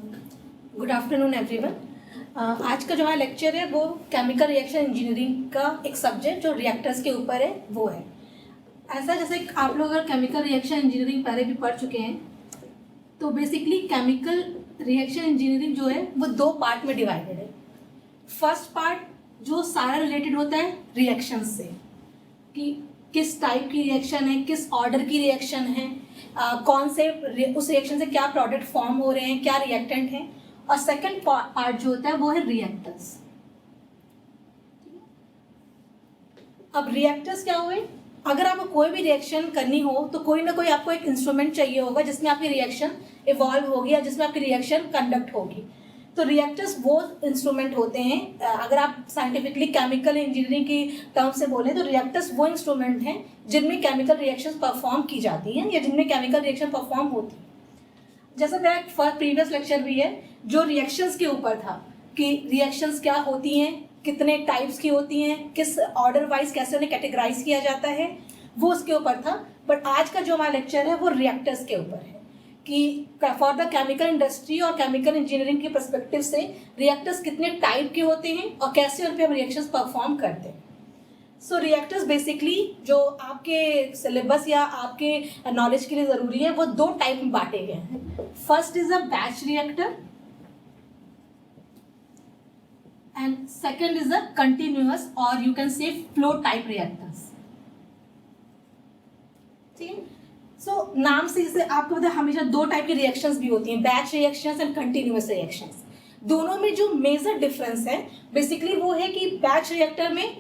Good afternoon everyone. आज का जो हमारा लेक्चर है वो केमिकल रिएक्शन इंजीनियरिंग का एक सब्जेक्ट जो रिएक्टर्स के ऊपर है वो है। ऐसा जैसे आप लोग अगर केमिकल रिएक्शन इंजीनियरिंग पहले भी पढ़ चुके हैं तो बेसिकली केमिकल रिएक्शन इंजीनियरिंग जो है वो दो पार्ट में डिवाइडेड है। फर्स्ट पार्ट जो सारा रिलेटेड होता है रिएक्शन से, कि किस टाइप की रिएक्शन है, किस ऑर्डर की रिएक्शन है, कौन से उस रिएक्शन से क्या प्रोडक्ट फॉर्म हो रहे हैं, क्या रिएक्टेंट हैं। और सेकंड पार्ट जो होता है वो है रिएक्टर्स। अब रिएक्टर्स क्या हुए, अगर आपको कोई भी रिएक्शन करनी हो तो कोई ना कोई आपको एक इंस्ट्रूमेंट चाहिए होगा जिसमें आपकी रिएक्शन इवॉल्व होगी या जिसमें आपकी रिएक्शन कंडक्ट होगी। तो रिएक्टर्स वो इंस्ट्रूमेंट होते हैं, अगर आप साइंटिफिकली केमिकल इंजीनियरिंग की टर्म से बोलें तो रिएक्टर्स वो इंस्ट्रूमेंट हैं जिनमें केमिकल रिएक्शंस परफॉर्म की जाती हैं या जिनमें केमिकल रिएक्शन परफॉर्म होती है। जैसा मेरा प्रीवियस लेक्चर भी है जो रिएक्शंस के ऊपर था कि रिएक्शंस क्या होती हैं, कितने टाइप्स की होती हैं, किस ऑर्डर वाइज कैसे उन्हें कैटेगराइज किया जाता है, वो उसके ऊपर था। बट आज का जो हमारा लेक्चर है वो रिएक्टर्स के ऊपर है कि फॉर द केमिकल इंडस्ट्री और केमिकल इंजीनियरिंग के पर्सपेक्टिव से रिएक्टर्स कितने टाइप के होते हैं और कैसे उन पर हम रिएक्शंस परफॉर्म करते हैं। सो रिएक्टर्स बेसिकली जो आपके सिलेबस या आपके नॉलेज के लिए ज़रूरी है वो दो टाइप में बांटे गए हैं। First is a batch reactor and second is a continuous और you can say flow type reactors. ठीक है, सो नाम से जैसे आपको पता है हमेशा दो टाइप की रिएक्शंस भी होती हैं, batch reactions and continuous reactions. दोनों में जो मेजर डिफरेंस है बेसिकली वो है कि बैच रिएक्टर में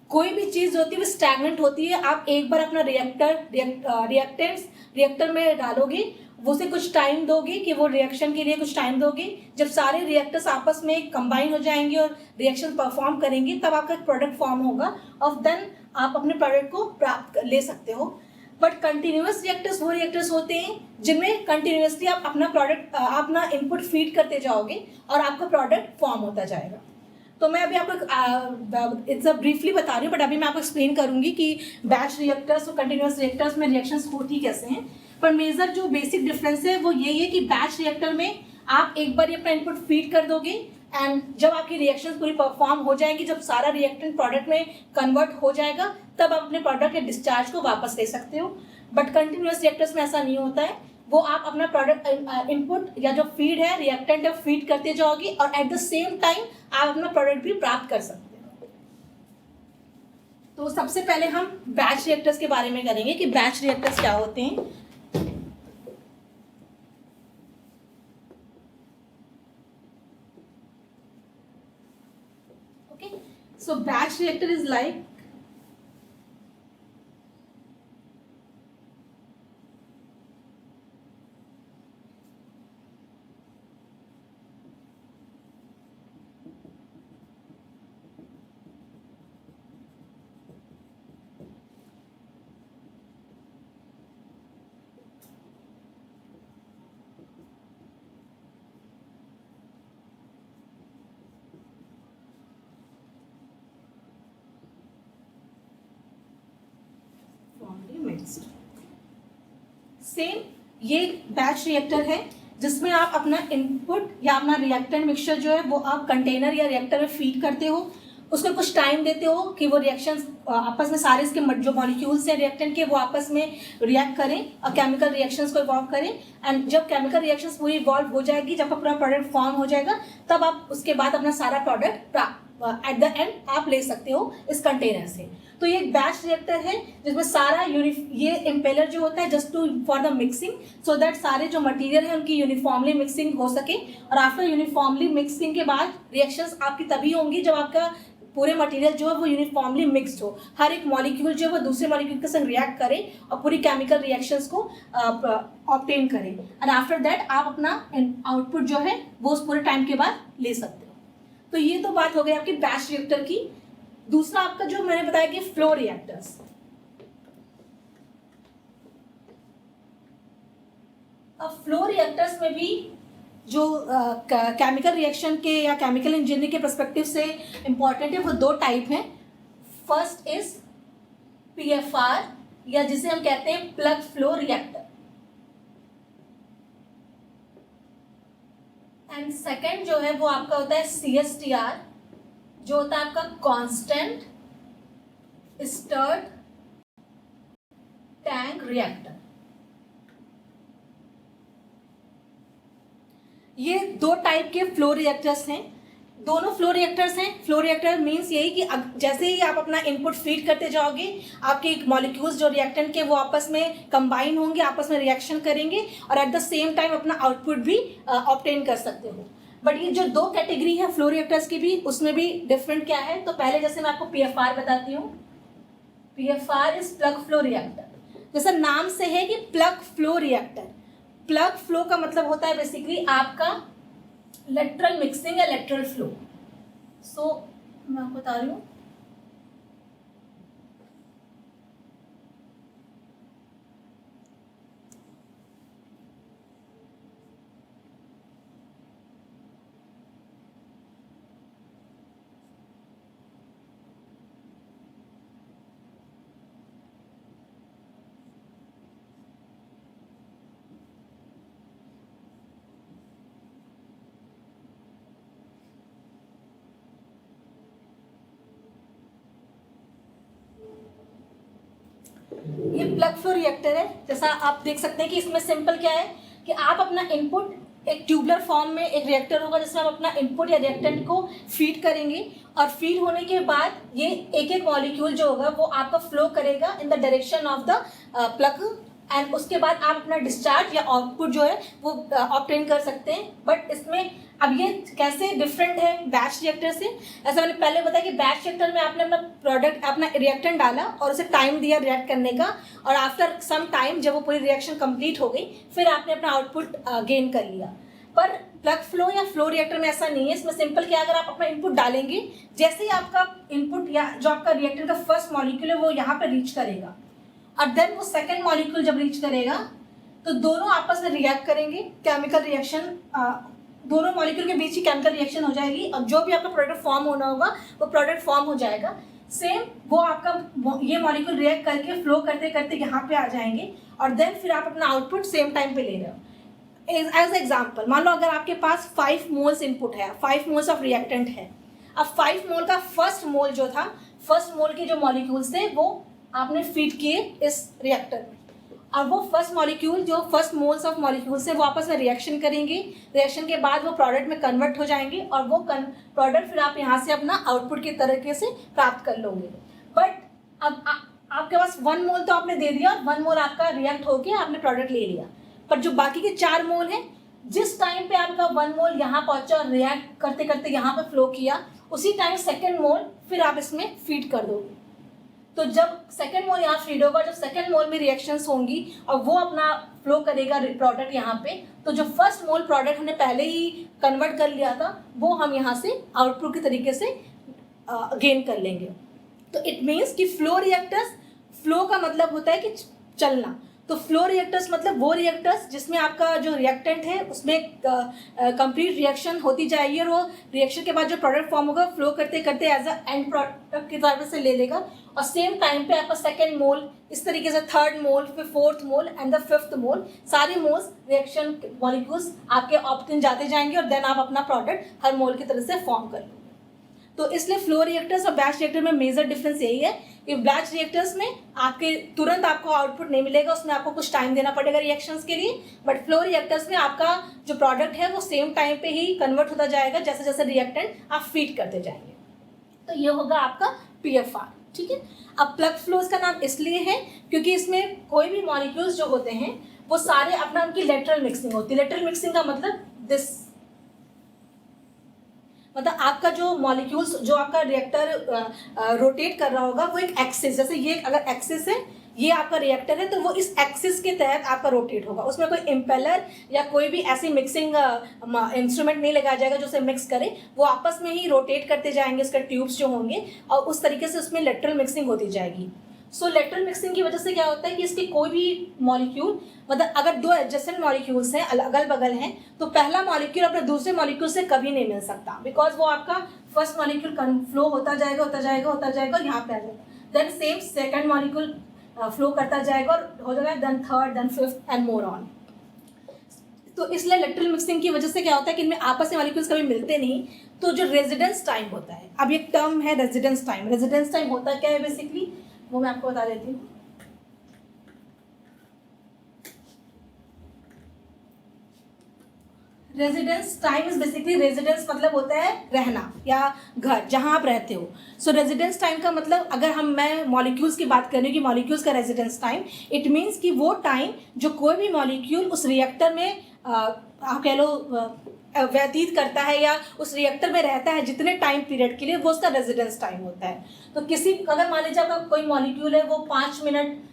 कोई भी चीज़ होती है वो स्टैग्नेंट होती है। आप एक बार अपना रिएक्टेंट्स रिएक्टर में डालोगे, वो से कुछ टाइम दोगे कि वो रिएक्शन के लिए कुछ टाइम दोगे। जब सारे रिएक्टर्स आपस में कंबाइन हो जाएंगे और रिएक्शन परफॉर्म करेंगे तब आपका प्रोडक्ट फॉर्म होगा और देन आप अपने प्रोडक्ट को प्राप्त ले सकते हो। बट कंटिन्यूअस रिएक्टर्स वो रिएक्टर्स होते हैं जिनमें कंटिन्यूअसली आप अपना प्रोडक्ट अपना इनपुट फीड करते जाओगे और आपका प्रोडक्ट फॉर्म होता जाएगा। तो मैं अभी आपको इट्स ब्रीफली बता रही हूँ बट अभी मैं आपको एक्सप्लेन करूंगी कि बैच रिएक्टर्स और कंटिन्यूअस रिएक्टर्स में रिएक्शंस होती कैसे हैं। पर मेजर जो बेसिक डिफरेंस है वो यही है कि बैच रिएक्टर में आप एक बार अपना इनपुट फीड कर दोगे एंड जब आपकी रिएक्शंस पूरी परफॉर्म हो जाएगी, जब सारा रिएक्टेंट प्रोडक्ट में कन्वर्ट हो जाएगा तब आप अपने प्रोडक्ट या डिस्चार्ज को वापस ले सकते हो। बट कंटिन्यूअस रिएक्टर्स में ऐसा नहीं होता है, वो आप अपना प्रोडक्ट इनपुट या जो फीड है रिएक्टेंट है फीड करते जाओगे और एट द सेम टाइम आप अपना प्रोडक्ट भी प्राप्त कर सकते हो। तो सबसे पहले हम बैच रिएक्टर्स के बारे में करेंगे कि बैच रिएक्टर्स क्या होते हैं। Okay, so batch reactor is like same ये बैच रिएक्टर है जिसमें आप अपना इनपुट या अपना रिएक्टेंट मिक्सचर जो है वो आप कंटेनर या रिएक्टर में फीड करते हो, उसको कुछ टाइम देते हो कि वो रिएक्शंस आपस में सारे इसके जो मॉलिक्यूल्स हैं रिएक्टेंट के वो आपस में रिएक्ट करें और केमिकल रिएक्शंस को इवॉल्व करें। एंड जब केमिकल रिएक्शंस पूरी इवॉल्व हो जाएगी, जब अपना प्रोडक्ट फॉर्म हो जाएगा तब आप उसके बाद अपना सारा प्रोडक्ट एट द एंड आप ले सकते हो इस कंटेनर से। तो ये एक बैच रिएक्टर है जिसमें सारा ये इम्पेलर जो होता है just to for the mixing so that सारे जो मटेरियल है उनकी यूनिफॉर्मली मिक्सिंग हो सके। और आफ्टर यूनिफॉर्मली मिक्सिंग के बाद रिएक्शंस आपकी तभी होंगी जब आपका पूरे मटेरियल जो है वो यूनिफॉर्मली मिक्सड हो, हर एक मॉलिक्यूल जो है वो दूसरे मॉलिक्यूल के संग रिएक्ट करे और पूरी केमिकल रिएक्शंस को ऑब्टेन करें। एंड आफ्टर दैट आप अपना आउटपुट जो है वो उस पूरे टाइम के बाद ले सकते हो। तो ये तो बात हो गई आपकी बैच रिएक्टर की। दूसरा आपका जो मैंने बताया कि फ्लो रिएक्टर्स। अब फ्लो रिएक्टर्स में भी जो केमिकल रिएक्शन के या केमिकल इंजीनियरिंग के पर्सपेक्टिव से इंपॉर्टेंट है वो दो टाइप हैं। फर्स्ट इज पीएफआर या जिसे हम कहते हैं plug flow reactor and second जो है वो आपका होता है CSTR, जो होता है आपका कांस्टेंट स्टर्ड टैंक रिएक्टर। ये दो टाइप के फ्लो रिएक्टर्स हैं, दोनों फ्लो रिएक्टर्स हैं। फ्लो रिएक्टर मीन्स यही कि जैसे ही आप अपना इनपुट फीड करते जाओगे, आपके मॉलिक्यूल्स जो रिएक्टेंट के वो आपस में कंबाइन होंगे, आपस में रिएक्शन करेंगे और एट द सेम टाइम अपना आउटपुट भी ऑब्टेन कर सकते हो। बट ये जो दो कैटेगरी है फ्लो रिएक्टर्स की भी, उसमें भी डिफरेंट क्या है। तो पहले जैसे मैं आपको PFR बताती हूँ। PFR is plug flow reactor. जैसा नाम से है कि plug flow reactor. Plug flow का मतलब होता है बेसिकली आपका लेटरल मिक्सिंग या लेटरल फ्लो। सो मैं आपको बता रही हूँ, ये प्लग फ्लो रिएक्टर है। जैसा आप देख सकते हैं कि इसमें सिंपल क्या है कि आप अपना इनपुट एक ट्यूबुलर फॉर्म में एक रिएक्टर होगा जिसमें आप अपना इनपुट या रिएक्टेंट को फीड करेंगे और फीड होने के बाद ये एक एक मॉलिक्यूल जो होगा वो आपका फ्लो करेगा in the direction of the plug and उसके बाद आप अपना डिस्चार्ज या आउटपुट जो है वो ऑब्टेन कर सकते हैं। बट इसमें अब ये कैसे डिफरेंट है बैच रिएक्टर से। ऐसा मैंने पहले बताया कि बैच रिएक्टर में आपने अपना प्रोडक्ट अपना रिएक्टेंट डाला और उसे टाइम दिया रिएक्ट करने का और आफ्टर सम टाइम जब वो पूरी रिएक्शन कंप्लीट हो गई फिर आपने अपना आउटपुट गेन कर लिया। पर प्लग फ्लो या फ्लो रिएक्टर में ऐसा नहीं है। इसमें सिंपल क्या, अगर आप अपना इनपुट डालेंगे, जैसे ही आपका इनपुट या जो आपका रिएक्टेंट का फर्स्ट मॉलिक्यूल है वो यहाँ पे रीच करेगा और देन वो सेकेंड मॉलिक्यूल जब रीच करेगा तो दोनों आपस में रिएक्ट करेंगे। केमिकल रिएक्शन, दोनों मॉलिक्यूल के बीच ही केमिकल रिएक्शन हो जाएगी और जो भी आपका प्रोडक्ट फॉर्म होना होगा वो प्रोडक्ट फॉर्म हो जाएगा। सेम वो आपका ये मॉलिक्यूल रिएक्ट करके फ्लो करते करते यहाँ पे आ जाएंगे और देन फिर आप अपना आउटपुट सेम टाइम पे ले रहे हो। एज एग्जाम्पल मान लो अगर आपके पास 5 मोल्स इनपुट है, 5 मोल्स ऑफ रिएक्टेंट है। अब 5 मोल का फर्स्ट मोल जो था, फर्स्ट मोल के जो मॉलिक्यूल्स थे वो आपने फीड किए इस रिएक्टर में और वो फर्स्ट मॉलिक्यूल जो फर्स्ट मोल्स ऑफ मॉलिक्यूल्स है वो आपस में रिएक्शन करेंगे। रिएक्शन के बाद वो प्रोडक्ट में कन्वर्ट हो जाएंगे और वो प्रोडक्ट फिर आप यहाँ से अपना आउटपुट के तरीके से प्राप्त कर लोगे। बट अब आपके पास 1 मोल तो आपने दे दिया और 1 मोल आपका रिएक्ट होके आपने प्रोडक्ट ले लिया, पर जो बाकी के 4 मोल हैं जिस टाइम पे आपका 1 मोल यहाँ पहुँचा और रिएक्ट करते करते यहाँ पे फ्लो किया, उसी टाइम सेकेंड मोल फिर आप इसमें फीड कर दोगे। तो जब सेकेंड मोल यहाँ फीड होगा, जब सेकेंड मोल में रिएक्शंस होंगी और वो अपना फ्लो करेगा प्रोडक्ट यहाँ पे, तो जो फर्स्ट मोल प्रोडक्ट हमने पहले ही कन्वर्ट कर लिया था वो हम यहाँ से आउटपुट के तरीके से गेन कर लेंगे। तो इट मीन्स कि फ्लो रिएक्टर्स, फ्लो का मतलब होता है कि चलना। तो फ्लो रिएक्टर्स मतलब वो रिएक्टर्स जिसमें आपका जो रिएक्टेंट है उसमें कंप्लीट रिएक्शन होती जाएगी और वो रिएक्शन के बाद जो प्रोडक्ट फॉर्म होगा फ्लो करते करते एज अ एंड प्रोडक्ट के तौर से ले लेगा और सेम टाइम पे आपका सेकेंड मोल, इस तरीके से थर्ड मोल, फिर fourth mole and the fifth mole, सारे मोल्स रिएक्शन मॉलिक्यूल्स आपके ऑप्टेन जाते जाएंगे और देन आप अपना प्रोडक्ट हर मोल की तरह से फॉर्म कर लोगे। तो इसलिए फ्लो रिएक्टर्स और बैच रिएक्टर में मेजर डिफरेंस यही है कि बैच रिएक्टर्स में आपके तुरंत आपको आउटपुट नहीं मिलेगा, उसमें आपको कुछ टाइम देना पड़ेगा रिएक्शंस के लिए। बट फ्लो रिएक्टर्स में आपका जो प्रोडक्ट है वो सेम टाइम पे ही कन्वर्ट होता जाएगा जैसे जैसे रिएक्टेंट आप फीड करते जाएंगे। तो ये होगा आपका PFR, ठीक है। अब प्लग फ्लोज का नाम इसलिए है क्योंकि इसमें कोई भी मॉलिक्यूल्स जो होते हैं वो सारे अपना उनकी लेटरल मिक्सिंग होती है। लेटरल मिक्सिंग का मतलब दिस, मतलब आपका जो मॉलिक्यूल्स, जो आपका रिएक्टर रोटेट कर रहा होगा वो एक एक्सिस, जैसे ये अगर एक्सिस है, ये आपका रिएक्टर है तो वो इस एक्सिस के तहत आपका रोटेट होगा। उसमें कोई इम्पेलर या कोई भी ऐसी मिक्सिंग इंस्ट्रूमेंट नहीं लगाया जाएगा जो उसे मिक्स करे, वो आपस में ही रोटेट करते जाएंगे उसके ट्यूब्स जो होंगे और उस तरीके से उसमें लेटरल मिक्सिंग होती जाएगी। सो लेटरल मिक्सिंग की वजह से क्या होता है कि इसके कोई भी मॉलिक्यूल, मतलब अगर 2 एडजेसेंट मॉलिक्यूल्स हैं, अगल बगल हैं, तो पहला मॉलिक्यूल अपने दूसरे मॉलिक्यूल से कभी नहीं मिल सकता, बिकॉज वो आपका फर्स्ट मॉलिक्यूल फ्लो होता जाएगा होता जाएगा होता जाएगा और यहाँ पे आ जाएगा, then same second molecule flow करता जाएगा और हो जाएगा, then third, then fifth and more on. तो इसलिए इलेक्ट्रॉन मिक्सिंग की वजह से क्या होता है कि इनमें आपस में मॉलिक्यूल्स कभी मिलते नहीं, तो जो रेजिडेंस टाइम होता है, अब एक टर्म है रेजिडेंस टाइम। रेजिडेंस टाइम होता क्या है बेसिकली, वो मैं आपको बता देती हूँ। Residence time is basically, residence मतलब होता है रहना या घर, जहाँ आप रहते हो। सो रेजिडेंस टाइम का मतलब, अगर मैं मॉलिक्यूल्स की बात कर रही हूँ कि मॉलिक्यूल्स का रेजिडेंस टाइम, इट मीन्स कि वो टाइम जो कोई भी मॉलिक्यूल उस रिएक्टर में आप कह लो व्यतीत करता है या उस रिएक्टर में रहता है जितने टाइम पीरियड के लिए, वो उसका रेजिडेंस टाइम होता है। तो किसी, अगर मान लीजिए आपका कोई मॉलिक्यूल है वो 5 मिनट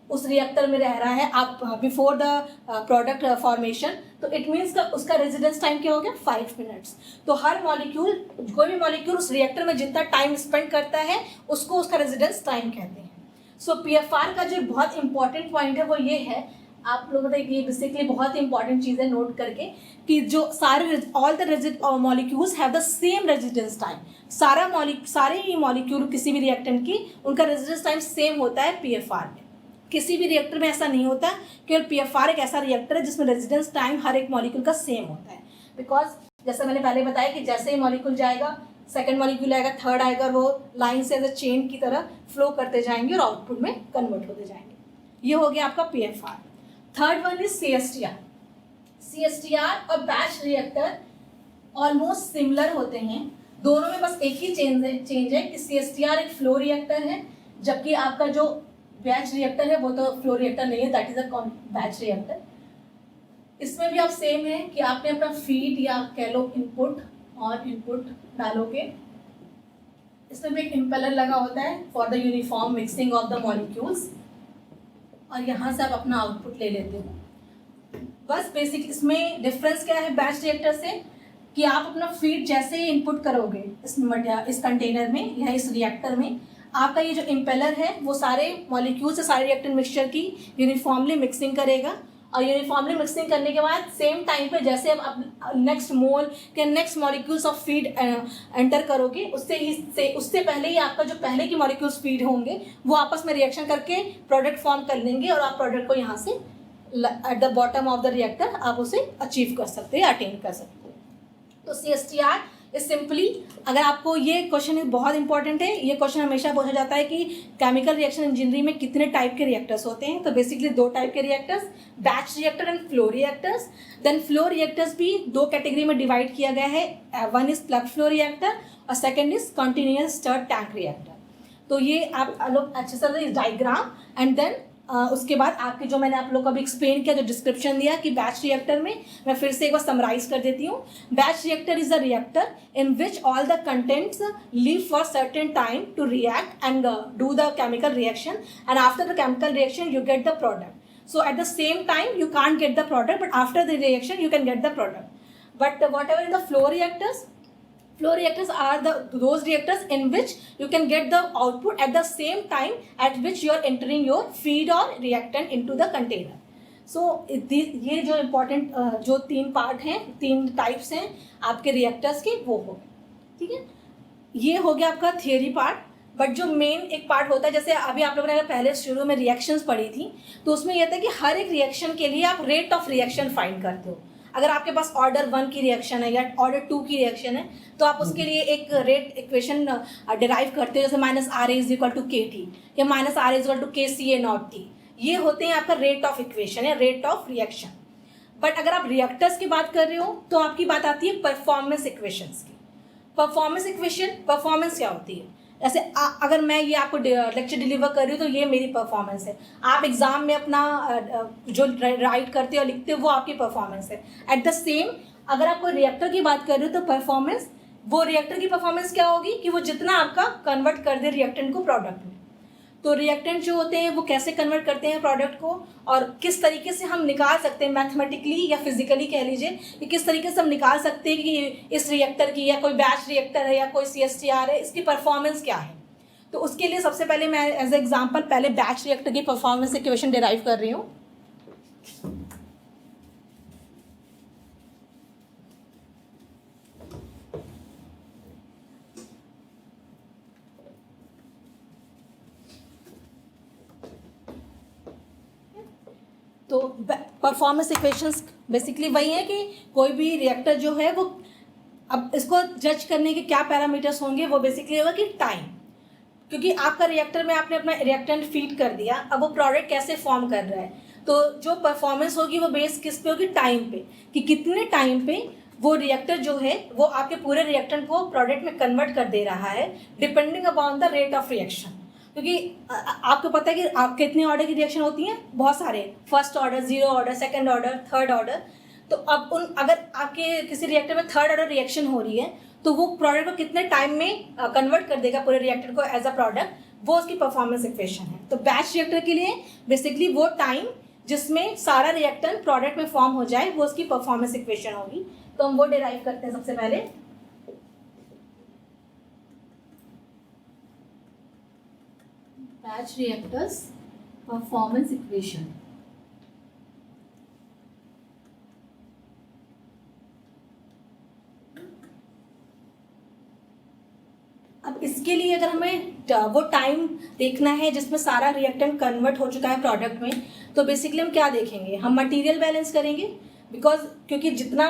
उस रिएक्टर में रह रहा है आप बिफोर द प्रोडक्ट फॉर्मेशन, तो इट मीन्स का उसका रेजिडेंस टाइम क्या हो गया, 5 मिनट्स। तो हर मॉलिक्यूल, कोई भी मॉलिक्यूल उस रिएक्टर में जितना टाइम स्पेंड करता है उसको उसका रेजिडेंस टाइम कहते हैं। सो पीएफआर का जो बहुत इंपॉर्टेंट पॉइंट है वो ये है, आप लोगों को ये बेसिकली बहुत इंपॉर्टेंट चीज़ है नोट करके, कि जो सारे all the molecules have the same residence time. सारे ही मॉलिक्यूल किसी भी रिएक्टेंट की, उनका रेजिडेंस टाइम सेम होता है पीएफआर में। किसी भी रिएक्टर में ऐसा नहीं होता, केवल पीएफआर एक ऐसा रिएक्टर है जिसमें रेजिडेंस टाइम हर एक मॉलिक्यूल का सेम होता है। बिकॉज जैसे मैंने पहले बताया कि जैसे ही मॉलिक्यूल जाएगा, सेकंड मॉलिक्यूल आएगा, थर्ड आएगा, वो लाइन से एज अ चेन की तरह फ्लो करते जाएंगे और आउटपुट में कन्वर्ट होते जाएंगे। ये हो गया आपका PFR. Third one is CSTR. CSTR और बैच रिएक्टर ऑलमोस्ट सिमिलर होते हैं, दोनों में बस एक ही चेंज है कि सीएसटीआर एक फ्लो रिएक्टर है, जबकि आपका जो बैच रिएक्टर है वो तो फ्लो रिएक्टर नहीं है, that is a batch reactor. इसमें भी आप सेम है कि आपने अपना फीड या कह लो इनपुट और इनपुट डालोगे, इसमें भी एक इम्पेलर लगा होता है for the uniform mixing of the molecules, और यहाँ से आप अपना आउटपुट ले लेते हो। बस बेसिक इसमें डिफरेंस क्या है बैच रिएक्टर से, कि आप अपना फीड जैसे ही इनपुट करोगे इस कंटेनर में या इस रिएक्टर में, आपका ये जो इम्पेलर है वो सारे मॉलिक्यूल से सारे रिएक्टेंट मिक्सचर की यूनिफॉर्मली मिक्सिंग करेगा, और यूनिफॉर्मली मिक्सिंग करने के बाद सेम टाइम पे जैसे आप नेक्स्ट मोल के next molecules of feed enter करोगे, उससे पहले ही आपका जो पहले की मॉलिक्यूल्स फीड होंगे वो आपस में रिएक्शन करके प्रोडक्ट फॉर्म कर लेंगे, और आप प्रोडक्ट को यहाँ से at the bottom of the reactor आप उसे अचीव कर सकते हैं, अटेन कर सकते हैं। तो सीएसटीआर इज सिंपली, अगर आपको ये क्वेश्चन बहुत इंपॉर्टेंट है, ये क्वेश्चन हमेशा पूछा जाता है कि केमिकल रिएक्शन इंजीनियरिंग में कितने टाइप के रिएक्टर्स होते हैं, तो बेसिकली 2 टाइप के reactors, batch reactor and flow reactors. Then flow reactors भी 2 कैटेगरी में डिवाइड किया गया है, one is plug flow reactor और second is continuous stirred tank reactor. तो ये आप लोग अच्छे से डायग्राम, एंड देन उसके बाद आपके जो मैंने आप लोग को अभी एक्सप्लेन किया, जो डिस्क्रिप्शन दिया कि बैच रिएक्टर में, मैं फिर से एक बार समराइज कर देती हूँ। Batch reactor is a reactor in which all the contents leave for certain time to react and do the chemical reaction, and after the chemical reaction you get the product. So at the same time you can't get the product, but after the reaction you can get the product. But whatever in the flow reactors are those reactors in which you can get the output at the same time at which you are entering your feed or reactant into the container. So ये जो important जो 3 part हैं, 3 types हैं आपके reactors के, वो हो गए, ठीक है। ये हो गया आपका थियरी पार्ट। बट जो मेन एक पार्ट होता है, जैसे अभी आप लोगों ने पहले शुरू में रिएक्शंस पढ़ी थी, तो उसमें यह था कि हर एक रिएक्शन के लिए आप रेट ऑफ रिएक्शन फाइंड करते हो। अगर आपके पास ऑर्डर 1 की रिएक्शन है या ऑर्डर 2 की रिएक्शन है, तो आप उसके लिए एक रेट इक्वेशन डिराइव करते हो, जैसे -RA is equal to KT या -RA is equal to KCA0T। ये होते हैं आपका रेट ऑफ इक्वेशन या रेट ऑफ रिएक्शन। बट अगर आप रिएक्टर्स की बात कर रहे हो तो आपकी बात आती है परफॉर्मेंस इक्वेशंस की। परफॉर्मेंस क्या होती है, जैसे अगर मैं ये आपको लेक्चर डिलीवर कर रही हूँ तो ये मेरी परफॉर्मेंस है, आप एग्जाम में अपना जो राइट करते हो लिखते हो वो आपकी परफॉर्मेंस है। एट द सेम अगर आप कोई रिएक्टर की बात कर रहे हो तो परफॉर्मेंस, वो रिएक्टर की परफॉर्मेंस क्या होगी कि वो जितना आपका कन्वर्ट कर दे रिएक्टेंट को प्रोडक्ट में। तो रिएक्टेंट जो होते हैं वो कैसे कन्वर्ट करते हैं प्रोडक्ट को, और किस तरीके से हम निकाल सकते हैं मैथमेटिकली या फिजिकली कह लीजिए कि किस तरीके से हम निकाल सकते हैं कि इस रिएक्टर की, या कोई बैच रिएक्टर है या कोई CSTR है, इसकी परफॉर्मेंस क्या है। तो उसके लिए सबसे पहले मैं एज एग्जाम्पल पहले बैच रिएक्टर की परफॉर्मेंस इक्वेशन डिराइव कर रही हूँ। तो परफॉर्मेंस इक्वेशंस बेसिकली वही है कि कोई भी रिएक्टर जो है वो, अब इसको जज करने के क्या पैरामीटर्स होंगे, वो बेसिकली होगा कि टाइम, क्योंकि आपका रिएक्टर में आपने अपना रिएक्टेंट फीड कर दिया, अब वो प्रोडक्ट कैसे फॉर्म कर रहा है, तो जो परफॉर्मेंस होगी वो बेस किस पे होगी, टाइम पे, कि कितने टाइम पे वो रिएक्टर जो है वो आपके पूरे रिएक्टेंट को प्रोडक्ट में कन्वर्ट कर दे रहा है, depending upon the rate of reaction. क्योंकि आपको पता है कि आप कितने ऑर्डर की रिएक्शन होती हैं, बहुत सारे, first order, zero order, second order, third order. तो अब अगर आपके किसी रिएक्टर में थर्ड ऑर्डर रिएक्शन हो रही है तो वो प्रोडक्ट को कितने टाइम में कन्वर्ट कर देगा पूरे रिएक्टर को एज अ प्रोडक्ट, वो उसकी परफॉर्मेंस इक्वेशन है। तो बैच रिएक्टर के लिए बेसिकली वो टाइम जिसमें सारा रिएक्टेंट प्रोडक्ट में फॉर्म हो जाए वो उसकी परफॉर्मेंस इक्वेशन होगी। तो हम वो डिराइव करते हैं सबसे पहले। Batch reactors performance equation. अब इसके लिए अगर हमें वो टाइम देखना है जिसमें सारा रिएक्टेंट कन्वर्ट हो चुका है प्रोडक्ट में, तो बेसिकली हम क्या देखेंगे, हम मटेरियल बैलेंस करेंगे। बिकॉज क्योंकि जितना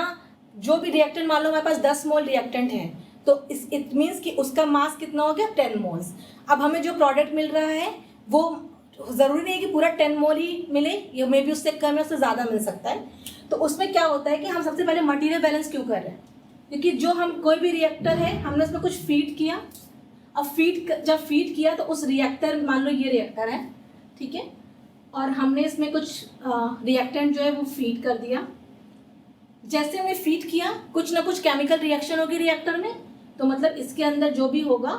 जो भी रिएक्टेंट, मान लो हमारे पास 10 मोल रिएक्टेंट है तो इट मीन्स कि उसका मास कितना हो गया, 10 मोल्स। अब हमें जो प्रोडक्ट मिल रहा है वो ज़रूरी नहीं है कि पूरा 10 मोल ही मिले, ये मे भी उससे कम या उससे ज़्यादा मिल सकता है। तो उसमें क्या होता है कि हम सबसे पहले मटेरियल बैलेंस क्यों कर रहे हैं, क्योंकि जो हम कोई भी रिएक्टर है हमने उसमें कुछ फीड किया। अब जब फीड किया तो उस रिएक्टर, मान लो ये रिएक्टर है, ठीक है, और हमने इसमें कुछ रिएक्टेंट जो है वो फीड कर दिया। जैसे हमने फीड किया कुछ ना कुछ केमिकल रिएक्शन होगी रिएक्टर में, तो मतलब इसके अंदर जो भी होगा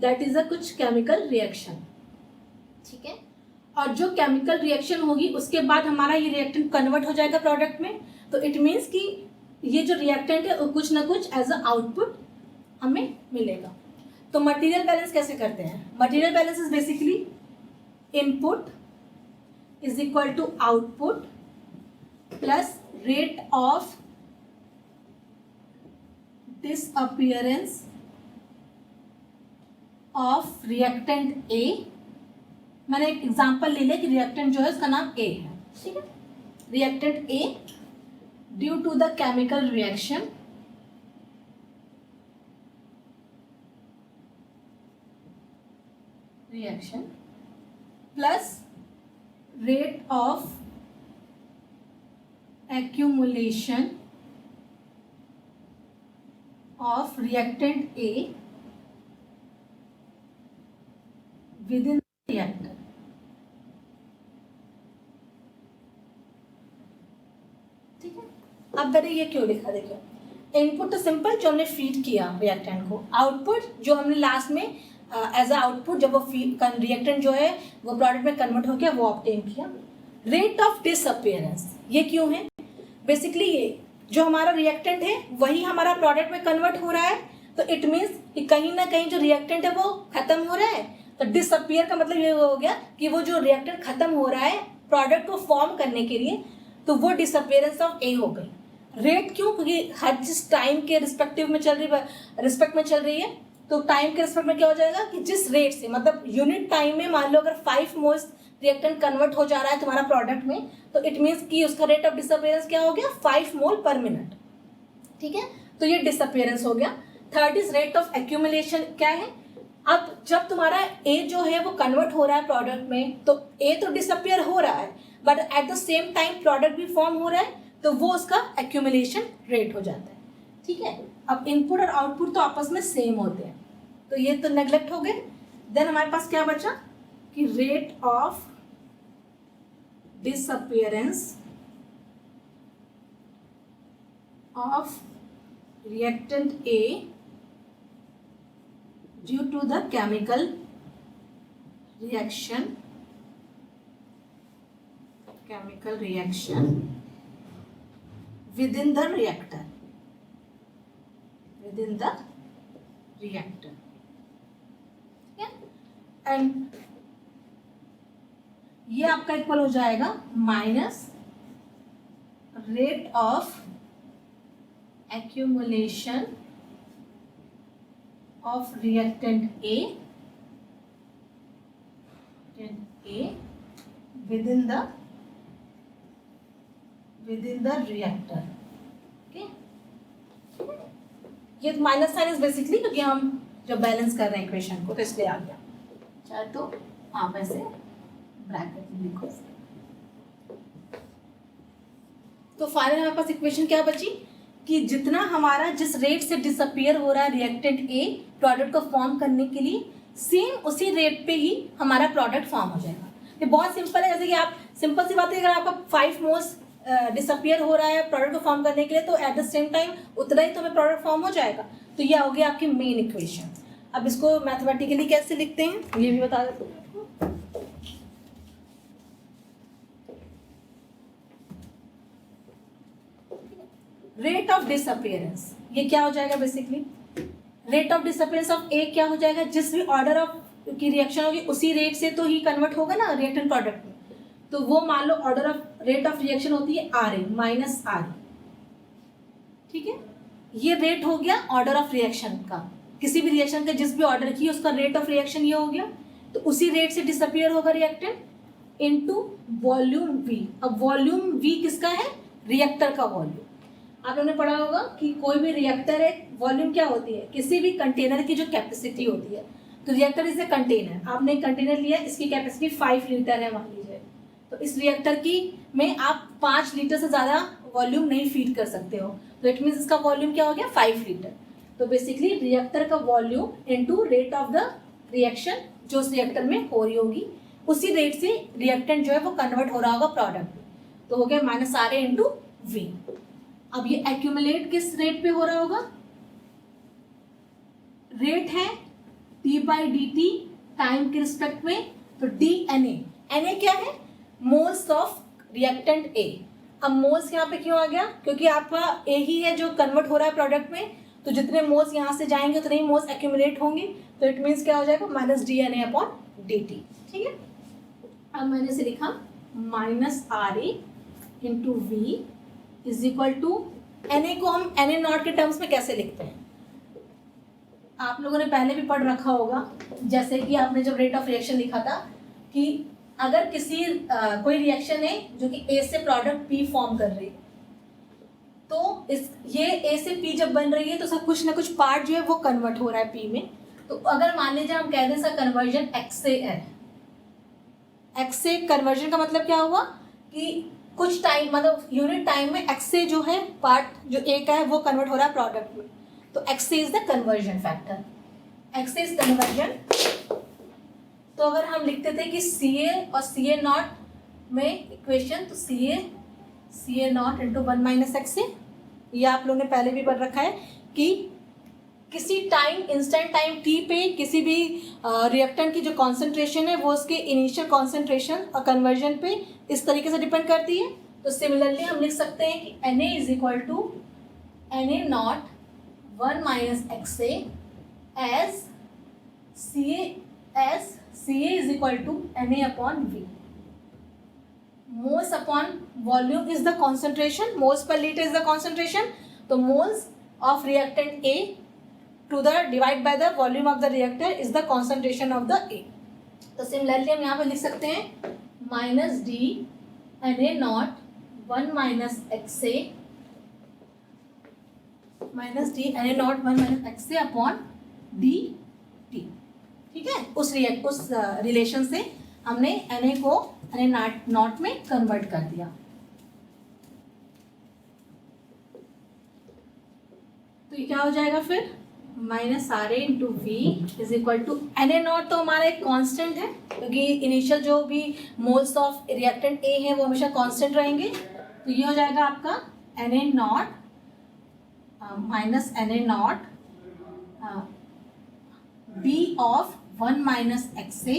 दैट इज अ कुछ केमिकल रिएक्शन, ठीक है। और जो केमिकल रिएक्शन होगी उसके बाद हमारा ये रिएक्टेंट कन्वर्ट हो जाएगा प्रोडक्ट में, तो इट मीन्स कि ये जो रिएक्टेंट है कुछ ना कुछ एज अ आउटपुट हमें मिलेगा। तो मटेरियल बैलेंस कैसे करते हैं, material balance is basically input is equal to output plus rate of disappearance of reactant A. मैंने एक एग्जांपल ले लिया कि रिएक्टेंट जो है उसका नाम ए है, ठीक है, reactant A due to the chemical reaction plus rate of accumulation of reactant A within the reactor। ठीक है, अब मैंने ये क्यों लिखा, देखो इनपुट तो सिंपल जो हमने फीड किया रिएक्टेंट को, आउटपुट जो हमने लास्ट में एज अ आउटपुट जब वो रिएक्टेंट जो है वो प्रोडक्ट में कन्वर्ट हो गया वो ऑब्टेन किया। रेट ऑफ डिसअपियरेंस ये क्यों है, बेसिकली ये जो हमारा रिएक्टेंट है वही हमारा प्रोडक्ट में कन्वर्ट हो रहा है, तो इट मीन्स कि कहीं ना कहीं जो रिएक्टेंट है वो खत्म हो रहा है। तो डिसअपियर का मतलब ये हो गया कि वो जो रिएक्टेंट खत्म हो रहा है प्रोडक्ट को फॉर्म करने के लिए, तो वो डिसअपियरेंस ऑफ ए हो गई। रेट क्यों, क्योंकि हर चीज टाइम के रिस्पेक्टिव में चल रही है, रिस्पेक्ट में चल रही है, तो टाइम के रिस्पेक्ट में क्या हो जाएगा कि जिस रेट से, मतलब यूनिट टाइम में मान लो अगर 5 मोल्स रिएक्टेंट कन्वर्ट हो जा रहा है तुम्हारा प्रोडक्ट में, तो इट मीन्स कि उसका रेट ऑफ डिसअपियरेंस क्या हो गया, 5 मोल पर मिनट, ठीक है। तो ये डिसअपियरेंस हो गया। Third is rate of accumulation, क्या है, अब जब तुम्हारा ए जो है वो कन्वर्ट हो रहा है प्रोडक्ट में, तो ए तो डिसअपियर हो रहा है but at the same time product भी फॉर्म हो रहा है, तो वो उसका एक्यूमुलेशन रेट हो जाता है, ठीक है। अब इनपुट और आउटपुट तो आपस में सेम होते हैं, तो ये तो नेग्लेक्ट हो गए। देन हमारे पास क्या बचा कि rate of disappearance of reactant A due to the chemical reaction within the reactor and ये आपका इक्वल हो जाएगा minus rate of accumulation of reactant A within the with in the reactor. Okay, ये minus sign is basically क्योंकि हम जब balance कर रहे हैं इक्वेशन को तो इसलिए आ गया। चाहे तो आप ऐसे ब्रैकेट में लिखो। तो फाइनल हमारे पास इक्वेशन क्या बची कि जितना हमारा जिस रेट से डिसअपियर हो रहा है रिएक्टेंट ए प्रोडक्ट को फॉर्म करने के लिए, सेम उसी रेट पे ही हमारा प्रोडक्ट फॉर्म हो जाएगा। ये बहुत सिंपल है, जैसे कि आप सिंपल सी बात है, अगर आपका 5 मोल्स डिसअपियर हो रहा है प्रोडक्ट को फॉर्म करने के लिए तो एट द सेम टाइम उतना ही तो हमें प्रोडक्ट फॉर्म हो जाएगा। तो ये हो गया आपकी मेन इक्वेशन। अब इसको मैथमेटिकली कैसे लिखते हैं ये भी बता देते हैं। रेट ऑफ डिसअपियरेंस, ये क्या हो जाएगा basically, rate of disappearance of A क्या हो जाएगा, जिस भी ऑर्डर ऑफ की रिएक्शन होगी उसी रेट से तो ही कन्वर्ट होगा ना रिएक्टेंट प्रोडक्ट में। तो वो मान लो order of rate of reaction होती है आर ए माइनस आर, ठीक है। ये रेट हो गया ऑर्डर ऑफ रिएक्शन का, किसी भी रिएक्शन का जिस भी ऑर्डर की उसका रेट ऑफ रिएक्शन ये हो गया। तो उसी रेट से डिसअपियर होगा रिएक्टेंट इनटू वॉल्यूम वी। अब वॉल्यूम वी किसका है, रिएक्टर का वॉल्यूम। आप लोगों ने पढ़ा होगा कि कोई भी रिएक्टर है, वॉल्यूम क्या होती है, किसी भी कंटेनर की जो कैपेसिटी होती है। तो रिएक्टर इज ए कंटेनर, आपने एक कंटेनर लिया, इसकी कैपेसिटी 5 लीटर है मान लीजिए, तो इस रिएक्टर की में आप 5 लीटर से ज़्यादा वॉल्यूम नहीं फीड कर सकते हो, तो इट मीन्स इसका वॉल्यूम क्या हो गया 5 लीटर। तो बेसिकली रिएक्टर का volume into rate of the reaction जो उस रिएक्टर में हो रही होगी, उसी रेट से रिएक्टेंट जो है वो कन्वर्ट हो रहा होगा प्रोडक्ट में। तो हो गया minus R A into V. अब ये एक्यूमुलेट किस रेट पे हो रहा होगा, रेट है T by D T time के रिस्पेक्ट में, तो डी एन ए क्या है, मोल्स ऑफ रिएक्टेंट ए। अब मोल्स यहाँ पे क्यों आ गया, क्योंकि आपका ए ही है जो कन्वर्ट हो रहा है प्रोडक्ट में, तो जितने मोल्स यहाँ से जाएंगे उतने ही मोल्स एक्यूमुलेट होंगे, तो इट मीन्स क्या हो जाएगा minus D N A upon D T, ठीक है। अब मैंने इसे लिखा minus R A into V is equal to N A को हम एन ए नॉट के टर्म्स में कैसे लिखते हैं, आप लोगों ने पहले भी पढ़ रखा होगा। जैसे कि आपने जब रेट ऑफ रिएक्शन लिखा था कि अगर किसी कोई रिएक्शन है जो कि ए से प्रोडक्ट पी फॉर्म कर रही है, तो इस ये ए से पी जब बन रही है तो सब कुछ ना कुछ पार्ट जो है वो कन्वर्ट हो रहा है पी में। तो अगर मान लीजिए हम कह दें इसका कन्वर्जन एक्स से है, एक्स से कन्वर्जन का मतलब क्या हुआ कि कुछ टाइम मतलब यूनिट टाइम में एक्स से जो है पार्ट जो ए का है वो कन्वर्ट हो रहा है प्रोडक्ट में, तो एक्स से is the conversion factor, x से इज कन्वर्जन। तो अगर हम लिखते थे कि सी ए और सी ए नॉट में इक्वेशन, तो सी ए नॉट इंटू 1 माइनस एक्स से, ये आप लोगों ने पहले भी पढ़ रखा है कि किसी टाइम इंस्टेंट टाइम टी पे किसी भी रिएक्टेंट की जो कॉन्सेंट्रेशन है वो उसके इनिशियल कॉन्सेंट्रेशन और कन्वर्जन पे इस तरीके से डिपेंड करती है। तो सिमिलरली हम लिख सकते हैं कि N A is equal to N A not 1 minus X से as C A is equal to N A upon V. Moles upon volume is the concentration, moles पर लीटर इज द कॉन्सेंट्रेशन, तो moles of reactant A to the divide by the volume of the reactor is the concentration of the A। तो similarly हम यहाँ पे लिख सकते हैं minus D N A not 1 minus X से minus D N A not 1 minus X से upon D T, ठीक है। उस रिलेशन से हमने एन ए को एन ए नॉट में कन्वर्ट कर दिया। तो ये क्या हो जाएगा फिर minus R A into V is equal to N A not, तो हमारा एक कांस्टेंट है क्योंकि इनिशियल जो भी मोल्स ऑफ रिएक्टेंट ए है वो हमेशा कांस्टेंट रहेंगे। तो ये हो जाएगा आपका N A naught minus N A naught D of 1 minus X से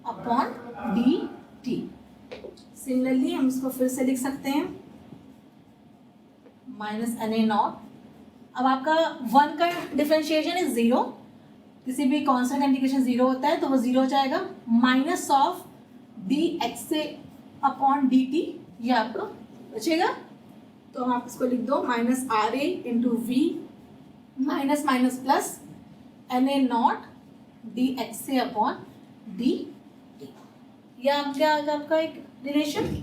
अपॉन डी टी। सिमिलरली हम इसको फिर से लिख सकते हैं माइनस एन ए नॉट। अब आपका 1 का डिफरेंशिएशन इज 0, किसी भी कांस्टेंट का इंडिकेशन 0 होता है तो वो 0 हो जाएगा, माइनस ऑफ डी एक्स से अपॉन डी टी, ये आपका बचेगा। तो आप इसको लिख दो minus R A into V minus minus plus N A naught D X से अपॉन डी टी, यह आपका एक रिलेशन।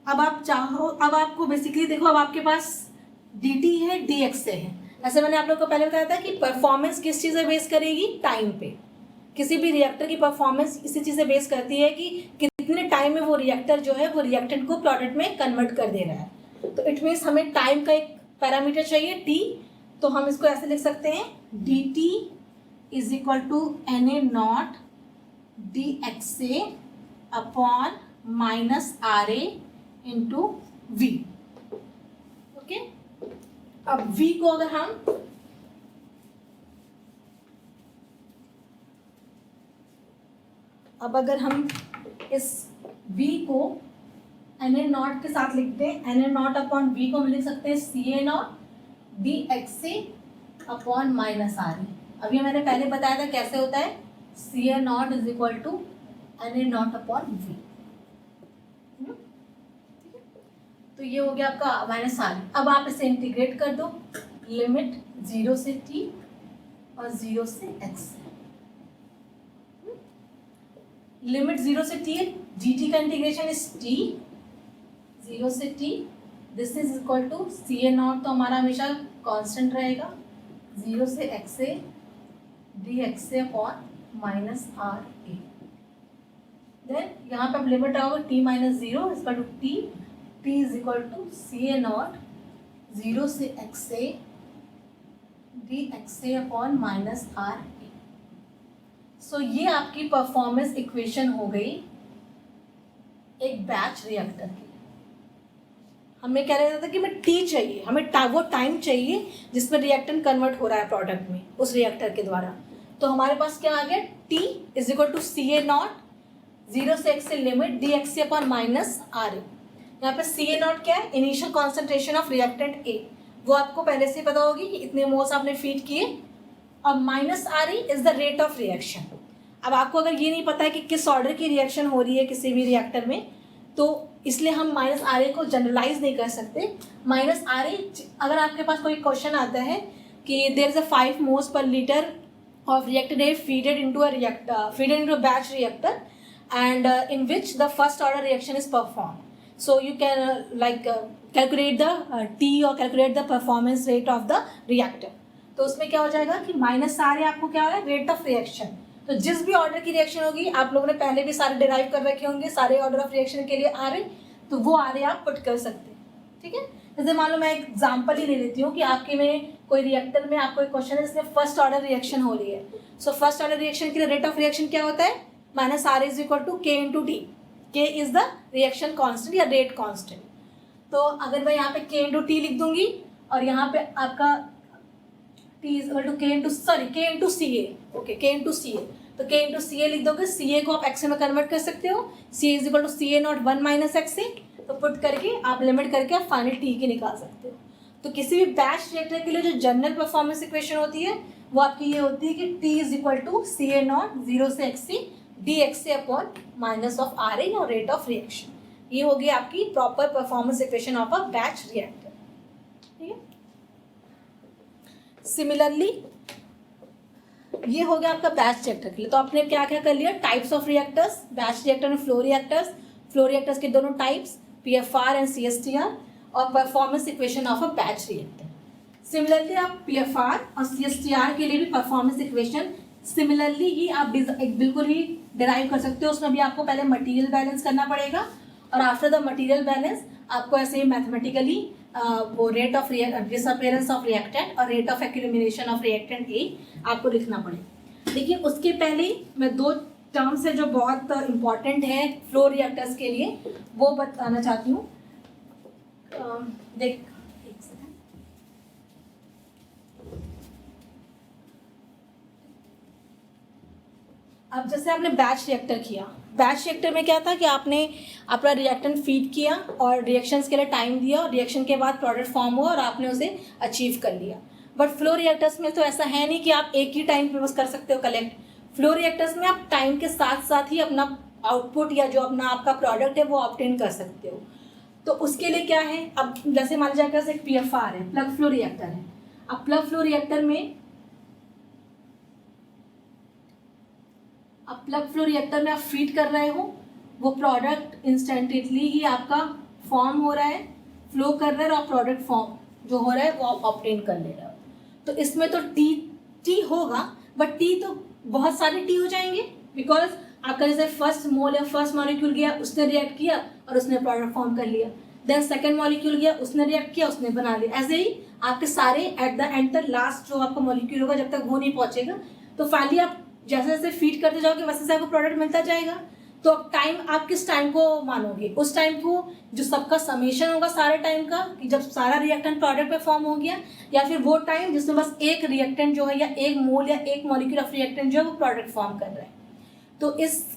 अब आप चाहो, अब आपको बेसिकली देखो, अब आपके पास dt है, dx से है। ऐसे मैंने आप लोग को पहले बताया था कि परफॉर्मेंस किस चीज़ से बेस करेगी, टाइम पे। किसी भी रिएक्टर की परफॉर्मेंस इसी चीज़ से बेस करती है कि कितने टाइम में वो रिएक्टर जो है वो रिएक्टेंट को प्रोडक्ट में कन्वर्ट कर दे रहा है। तो इट मीन्स हमें टाइम का एक पैरामीटर चाहिए t, तो हम इसको ऐसे लिख सकते हैं dt is equal to Na naught dxa upon minus RA into V। Okay, अब V को अगर हम इस V को Na नॉट के साथ लिखते हैं, Na नॉट अपॉन V को हम लिख सकते हैं Ca not dxa upon minus RA। अभी मैंने पहले बताया था कैसे होता है, Ca naught is equal to Na naught upon V। तो ये हो गया आपका माइनस RA। अब आप इसे इंटीग्रेट कर दो, लिमिट 0 से t और 0 से x। लिमिट 0 से t, dt का इंटीग्रेशन इज t 0 से t, this is equal to Ca naught तो हमारा हमेशा कांस्टेंट रहेगा, 0 से xa dxa upon minus RA। Then यहाँ पे अब लिमिट आओगे t minus 0 is equal to t is equal to Ca naught 0 से xa dxa upon minus RA। So ये आपकी परफॉर्मेंस इक्वेशन हो गई एक बैच रिएक्टर की। हमें क्या रहता था कि हमें टी चाहिए, हमें वो टाइम चाहिए जिसमें रिएक्टेंट कन्वर्ट हो रहा है प्रोडक्ट में उस रिएक्टर के द्वारा। तो हमारे पास क्या आ गया, T is equal to Ca naught 0 से x से limit dxa upon minus RA। यहाँ पे Ca नॉट क्या है, initial concentration of reactant A, वो आपको पहले से पता होगी कि इतने मोल्स आपने फीड किए, और minus RA is the rate of reaction. अब आपको अगर ये नहीं पता है कि किस ऑर्डर की रिएक्शन हो रही है किसी भी रिएक्टर में, तो इसलिए हम माइनस RA को जनरलाइज नहीं कर सकते। माइनस RA, अगर आपके पास कोई क्वेश्चन आता है कि देयर इज अ 5 मोल्स पर litre of reactant A feeded into a batch reactor and in which the first order reaction is performed. So you can calculate the T or calculate the performance rate of the reactor. तो उसमें क्या हो जाएगा कि minus RA आपको क्या हो रहा है, रेट ऑफ रिएक्शन। तो जिस भी ऑर्डर की रिएक्शन होगी, आप लोगों ने पहले भी सारे डिराइव कर रखे होंगे सारे ऑर्डर ऑफ रिएक्शन के लिए RA, तो वो RA आप पुट कर सकते हैं। ठीक है, जैसे मान लो मैं एक एग्जाम्पल ही ले लेती हूँ कि आपके में कोई रिएक्टर में आपको एक क्वेश्चन है जिसमें फर्स्ट ऑर्डर रिएक्शन हो रही है। सो फर्स्ट ऑर्डर रिएक्शन के लिए रेट ऑफ रिएक्शन क्या होता है, minus RA is equal to K into T. K is the reaction constant या रेट कॉन्स्टेंट। तो अगर मैं यहाँ पे K इंटू टी लिख दूंगी और यहाँ पे आपका T is equal to K into CA, okay, K into CA, तो K इंटू CA लिख दोगे। CA को आप XA में कन्वर्ट कर सकते हो, CA is equal to CA naught 1 minus XA, तो पुट करके आप लिमिट करके आप फाइनल T की निकाल सकते हो। तो किसी भी बैच रिएक्टर के लिए जो जनरल परफॉर्मेंस इक्वेशन होती है वो आपकी ये होती है कि T is equal to CA naught 0 से XC dXA upon minus of RA और रेट ऑफ रिएक्शन। ये होगी आपकी proper performance equation of a batch reactor. ठीक है, सिमिलरली ये हो गया आपका बैच रिएक्टर के लिए। तो आपने क्या क्या कर लिया, types of reactors, batch reactor में फ्लो रिएक्टर्स के दोनों टाइप्स PFR एंड CSTR, और performance equation of a batch reactor. Similarly आप PFR और CSTR के लिए भी परफॉर्मेंस इक्वेशन सिमिलरली ही आप बिल्कुल ही डिराइव कर सकते हो। उसमें भी आपको पहले मटेरियल बैलेंस करना पड़ेगा, और आफ्टर द मटेरियल बैलेंस आपको ऐसे ही मैथमेटिकली वो rate of disappearance of reactant और rate of accumulation of reactant A आपको लिखना पड़ेगा। लेकिन उसके पहले मैं दो टर्म्स है जो बहुत इंपॉर्टेंट है फ्लो रिएक्टर्स के लिए, वो बताना चाहती हूँ। देख, एक सेकंड, अब जैसे आपने बैच रिएक्टर किया, बैच रिएक्टर में क्या था कि आपने अपना रिएक्टेंट फीड किया और रिएक्शंस के लिए टाइम दिया, और रिएक्शन के बाद प्रोडक्ट फॉर्म हुआ और आपने उसे अचीव कर लिया। बट फ्लो रिएक्टर्स में तो ऐसा है नहीं कि आप एक ही टाइम पे बस कर सकते हो कलेक्ट। फ्लो रिएक्टर्स में आप टाइम के साथ साथ ही अपना आउटपुट या जो अपना आपका प्रोडक्ट है वो ऑब्टेन कर सकते हो। तो उसके लिए क्या है, अब जैसे मान लीजिए आपके पास एक PFR है, प्लग फ्लो रिएक्टर है। अब प्लग फ्लो रिएक्टर में आप फीड कर रहे हो, वो प्रोडक्ट इंस्टेंटली ही आपका फॉर्म हो रहा है, फ्लो कर रहा है और प्रोडक्ट फॉर्म जो हो रहा है वो आप ऑब्टेन कर ले रहे हो। तो इसमें तो टी होगा, बट टी तो बहुत सारे टी हो जाएंगे, बिकॉज आपका जैसे फर्स्ट मोल या फर्स्ट मॉलिक्यूल गया, उसने रिएक्ट किया और उसने प्रोडक्ट फॉर्म कर लिया, देन सेकंड मॉलिक्यूल गया, उसने रिएक्ट किया, उसने बना लिया। ऐसे ही आपके सारे एट द एंड तक लास्ट जो आपका मॉलिक्यूल होगा, जब तक वो नहीं पहुंचेगा तो फाइनली आप जैसे जैसे फीड करते जाओगे वैसे वैसे आपको प्रोडक्ट मिलता जाएगा। तो अब टाइम, आप किस टाइम को मानोगे? उस टाइम को जो सबका समेशन होगा सारे टाइम का, कि जब सारा रिएक्टेंट प्रोडक्ट पे फॉर्म हो गया, या फिर वो टाइम जिसमें बस एक रिएक्टेंट जो है या एक मोल या एक मॉलिक्यूल ऑफ रिएक्टेंट जो है वो प्रोडक्ट फॉर्म कर रहा है। तो इस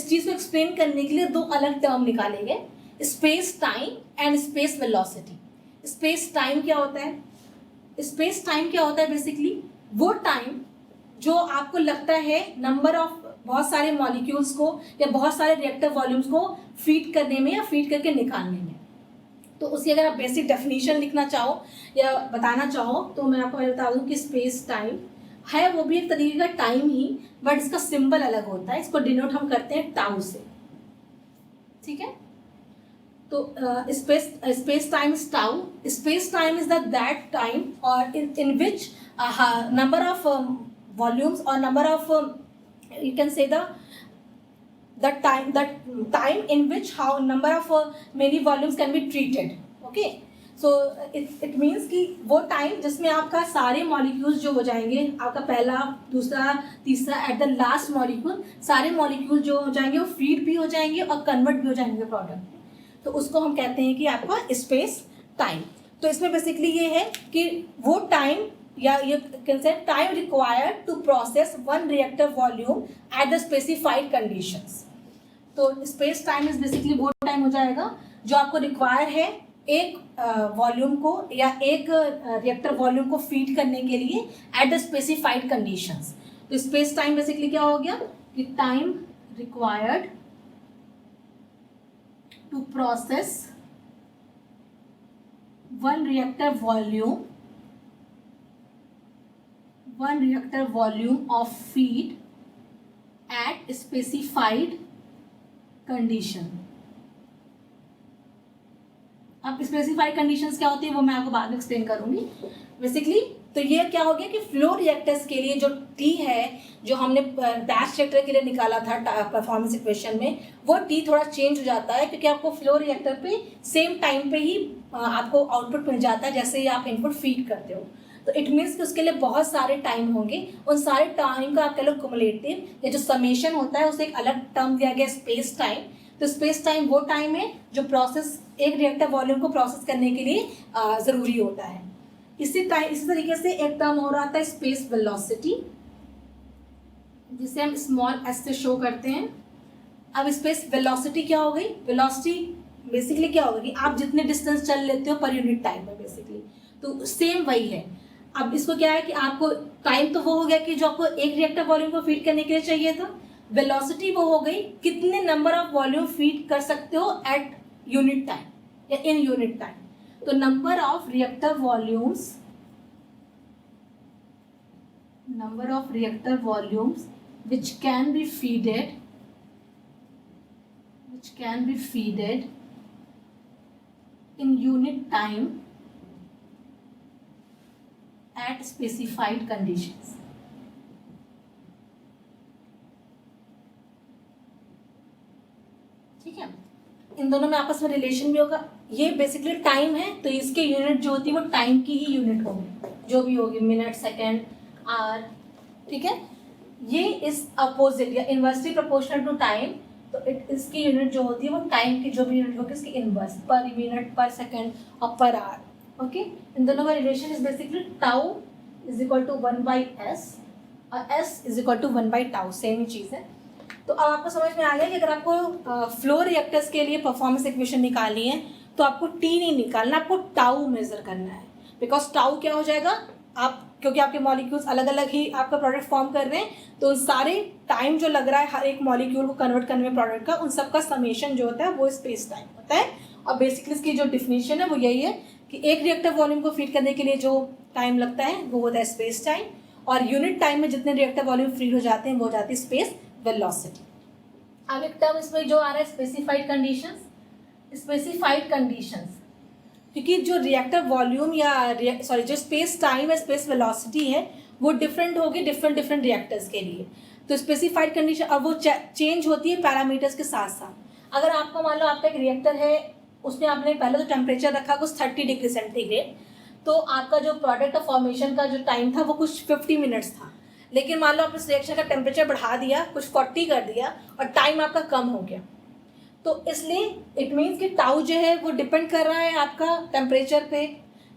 चीज़ को एक्सप्लेन करने के लिए दो अलग टर्म निकाले गए, space time and space velocity. Space time क्या होता है? स्पेस टाइम क्या होता है? बेसिकली वो टाइम जो आपको लगता है नंबर ऑफ बहुत सारे मॉलिक्यूल्स को या बहुत सारे रिएक्टर वॉल्यूम्स को फीड करने में या फीड करके निकालने में। तो उसकी अगर आप बेसिक डेफिनेशन लिखना चाहो या बताना चाहो तो मैं आपको बता दूं कि स्पेस टाइम है वो भी एक तरीके का टाइम ही, बट इसका सिंबल अलग होता है। इसको डिनोट हम करते हैं टाउ से, ठीक है? तो space time is tau. Space time is that time और in which number of volumes or number of you can say the time in which how number of many volumes can be treated. Okay, so it means कि वो time जिसमें आपका सारे molecules जो हो जाएंगे, आपका पहला, दूसरा, तीसरा, एट द लास्ट मॉलिक्यूल सारे मॉलिक्यूल जो हो जाएंगे वो फीड भी हो जाएंगे और कन्वर्ट भी हो जाएंगे प्रोडक्ट। तो उसको हम कहते हैं कि आपका स्पेस टाइम। तो इसमें बेसिकली ये है कि वो टाइम या you can say time required to process one reactor volume at the specified conditions। तो space time is basically वो टाइम हो जाएगा जो आपको रिक्वायर है एक वॉल्यूम को या एक रिएक्टर वॉल्यूम को फीड करने के लिए एट द स्पेसिफाइड कंडीशंस। तो स्पेस टाइम बेसिकली क्या हो गया कि time required to process one reactor volume of feed at specified condition। अब स्पेसिफाइड कंडीशंस क्या होती है वो मैं आपको बाद में एक्सप्लेन करूंगी। बेसिकली तो ये क्या हो गया कि फ्लो रिएक्टर्स के लिए जो टी है जो हमने बैच रिएक्टर के लिए निकाला था परफॉर्मेंस इक्वेशन में, वो टी थोड़ा चेंज हो जाता है क्योंकि आपको फ्लो रिएक्टर पे सेम टाइम पे ही आपको आउटपुट मिल जाता है जैसे ही आप इनपुट फीड करते हो। तो इट मीन्स कि उसके लिए बहुत सारे टाइम होंगे, उन सारे टाइम का आप कह लो क्युमुलेटिव या जो समेशन होता है उसे एक अलग टर्म दिया गया स्पेस टाइम। तो स्पेस टाइम वो टाइम है जो प्रोसेस एक रिएक्टर वॉल्यूम को प्रोसेस करने के लिए ज़रूरी होता है। इसी तरीके से एक टर्म और आता है स्पेस वेलोसिटी, जिसे हम स्मॉल एस से शो करते हैं। अब स्पेस वेलोसिटी क्या हो गई? वेलोसिटी बेसिकली क्या होगा कि आप जितने डिस्टेंस चल लेते हो पर यूनिट टाइम में बेसिकली, तो सेम वही है। अब इसको क्या है कि आपको टाइम तो वो हो गया कि जो आपको एक रिएक्टर वॉल्यूम को फीड करने के लिए चाहिए था, वेलोसिटी वो हो गई कितने नंबर ऑफ वॉल्यूम फीड कर सकते हो एट यूनिट टाइम या इन यूनिट टाइम। तो number of reactor volumes which can be feeded in unit time at specified conditions। ठीक है, इन दोनों में आपस में रिलेशन भी होगा। ये बेसिकली टाइम है तो इसके यूनिट जो होती है वो टाइम की ही यूनिट होगी, जो भी होगी मिनट, सेकेंड, आवर। ठीक है, ये इस अपोजिट या इन्वर्सली प्रोपोर्शनल टू टाइम, तो इसकी यूनिट जो होती है वो टाइम की जो भी यूनिट होगी उसकी इनवर्स, पर मिनट, पर सेकेंड और पर आवर। ओके, इन दोनों का relation is basically tau is equal to 1/s और s इज इक्वल टू 1/टाउ, सेम ही चीज़ है। तो अब आपको समझ में आ गया कि अगर आपको फ्लो रिएक्टर्स के लिए परफॉर्मेंस इक्वेशन निकालनी है तो आपको टी नहीं निकालना, आपको टाउ मेजर करना है। बिकॉज टाउ क्या हो जाएगा, आप क्योंकि आपके मॉलिक्यूल्स अलग अलग ही आपका प्रोडक्ट फॉर्म कर रहे हैं, तो उन सारे टाइम जो लग रहा है हर एक मॉलिक्यूल को कन्वर्ट करने में प्रोडक्ट का, उन सबका समेशन जो होता है वो स्पेस टाइम होता है। और बेसिकली इसकी जो डिफिनीशन है वो यही है कि एक रिएक्टर वॉल्यूम को फीड करने के लिए जो टाइम लगता है वो होता है स्पेस टाइम, और यूनिट टाइम में जितने रिएक्टर वॉल्यूम फीड हो जाते हैं वो हो जाती है स्पेस वेलोसिटी। अब एक टर्म इसमें जो आ रहा है स्पेसिफाइड कंडीशंस। स्पेसिफाइड कंडीशंस, क्योंकि जो रिएक्टर वॉल्यूम या जो स्पेस टाइम या स्पेस वेलोसिटी है वो डिफरेंट होगी डिफरेंट रिएक्टर्स के लिए। तो स्पेसिफाइड कंडीशन अब वो चेंज होती है पैरामीटर्स के साथ साथ। अगर आपको मान लो आपका एक रिएक्टर है, उसमें आपने पहले तो टेम्परेचर रखा कुछ 30 डिग्री सेंटीग्रेड, तो आपका जो प्रोडक्ट ऑफ फॉर्मेशन का जो टाइम था वो कुछ 50 मिनट्स था। लेकिन मान लो आप इस रिएक्शन का टेम्परेचर बढ़ा दिया, कुछ 40 कर दिया और टाइम आपका कम हो गया, तो इसलिए इट मीन्स कि टाउ जो है वो डिपेंड कर रहा है आपका टेम्परेचर पे,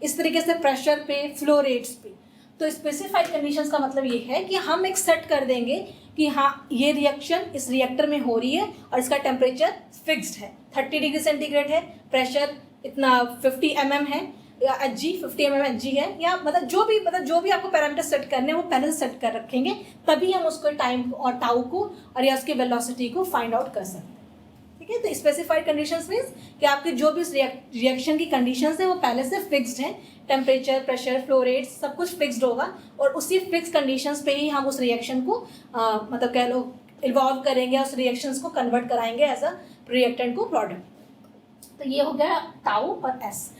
इस तरीके से प्रेशर पे, फ्लो रेट्स पे। तो स्पेसिफाइड कंडीशंस का मतलब ये है कि हम एक सेट कर देंगे कि हाँ ये रिएक्शन इस रिएक्टर में हो रही है और इसका टेम्परेचर फिक्स्ड है, 30 डिग्री सेंटीग्रेड है, प्रेशर इतना 50 mm है या Hg 50 mm Hg है, या मतलब जो भी आपको पैरामीटर सेट करने हैं वो पहले से सेट कर रखेंगे, तभी हम उसको टाइम और टाउ को और या उसकी वेलोसिटी को फाइंड आउट कर सकते हैं। ठीक है, तो स्पेसिफाइड कंडीशंस मीन्स कि आपके जो भी रिएक्शन की कंडीशंस है वो पहले से फिक्स्ड है, टेम्परेचर, प्रेशर, फ्लो रेट सब कुछ फिक्स्ड होगा और उसी फिक्स कंडीशंस पे ही हम उस रिएक्शन को मतलब कह लो इन्वॉल्व करेंगे, उस रिएक्शंस को कन्वर्ट कराएंगे एज अ रिएक्टेंट को प्रोडक्ट। तो ये हो गया टाउ और एस।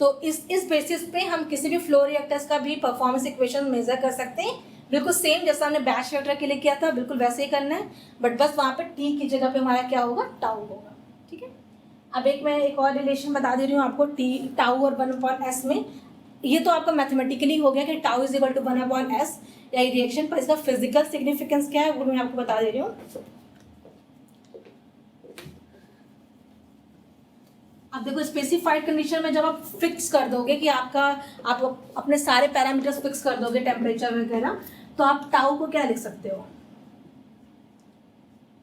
तो इस बेसिस पे हम किसी भी फ्लो रिएक्टर्स का भी परफॉर्मेंस इक्वेशन मेजर कर सकते हैं, बिल्कुल सेम जैसा हमने बैच रिएक्टर के लिए किया था बिल्कुल वैसे ही करना है, बट बस वहाँ पे टी की जगह पे हमारा क्या होगा, टाउ होगा। ठीक है, अब मैं एक और रिलेशन बता दे रही हूँ आपको टाउ और 1/s में। ये तो आपका मैथमेटिकली हो गया कि tau is equal to 1/s या रिएक्शन, पर इसका फिजिकल सिग्निफिकेंस क्या है वो मैं आपको बता दे रही हूँ। अब देखो स्पेसिफाइड कंडीशन में जब आप फिक्स कर दोगे कि आप अपने सारे पैरामीटर्स फिक्स कर दोगे टेम्परेचर वगैरह, तो आप टाउ को क्या लिख सकते हो,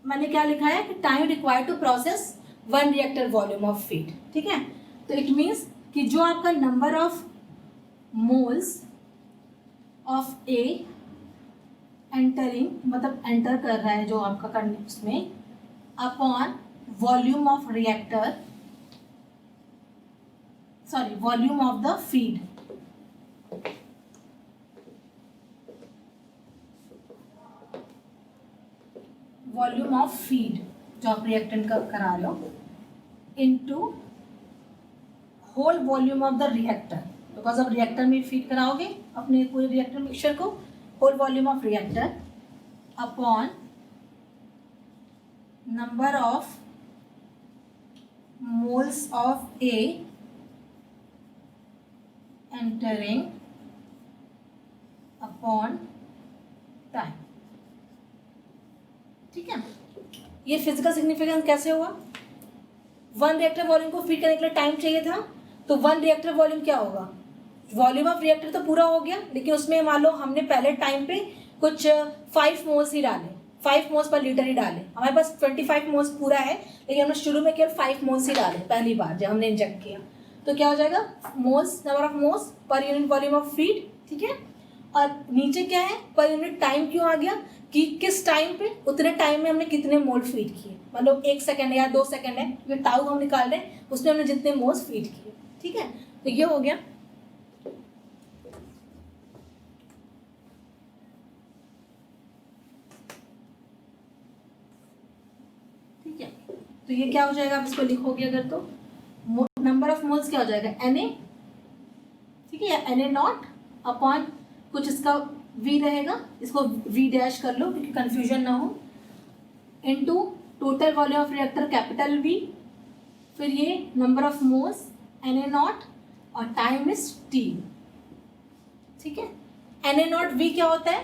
मैंने क्या लिखा है कि time required to process 1 reactor volume of feed. ठीक है, तो इट मीन्स कि जो आपका number of moles of A entering, मतलब एंटर कर रहा है जो आपका उसमें, upon volume of reactor, sorry volume of the feed, volume of feed जो आप रिएक्टेंट का करा लो, into whole volume of the reactor, because आप रिएक्टर में फीड कराओगे अपने पूरे रिएक्टर मिक्सचर को, whole volume of reactor upon number of moles of A entering upon time. ठीक है, ये फिजिकल सिग्निफिकेंस कैसे हुआ, 1 रिएक्टर वॉल्यूम को फीड करने के लिए टाइम चाहिए था, तो 1 रिएक्टर वॉल्यूम क्या होगा, वॉल्यूम ऑफ रिएक्टर तो पूरा हो गया, लेकिन उसमें मान लो हमने पहले टाइम पे कुछ 5 मोल्स ही डाले, 5 मोल्स पर लीटर ही डाले, हमारे पास 25 मोल्स पूरा है, लेकिन हमने शुरू में केवल 5 मोल्स ही डाले पहली बार जब हमने इंजेक्ट किया, तो क्या हो जाएगा, moles, number of moles per unit volume of feed. ठीक है, और नीचे क्या है, पर यूनिट टाइम क्यों आ गया, कि किस टाइम पे, उतने टाइम में हमने कितने मोल फीड किए, मतलब 1 सेकेंड या 2 सेकेंड है, ये टाउ हम निकाल रहे हैं, उसमें हमने जितने मोल्स फीड किए। ठीक है, तो ये हो गया। ठीक है, तो ये क्या हो जाएगा, आप इसको लिखोगे अगर तो नंबर ऑफ मोल्स क्या हो जाएगा, Na, ठीक है, या Na0 अपॉन कुछ इसका V रहेगा, इसको V डैश कर लो क्योंकि कंफ्यूजन ना हो, into total volume of reactor capital V, फिर ये नंबर ऑफ मोल्स Na0 और टाइम इज T। ठीक है, Na0V क्या होता है,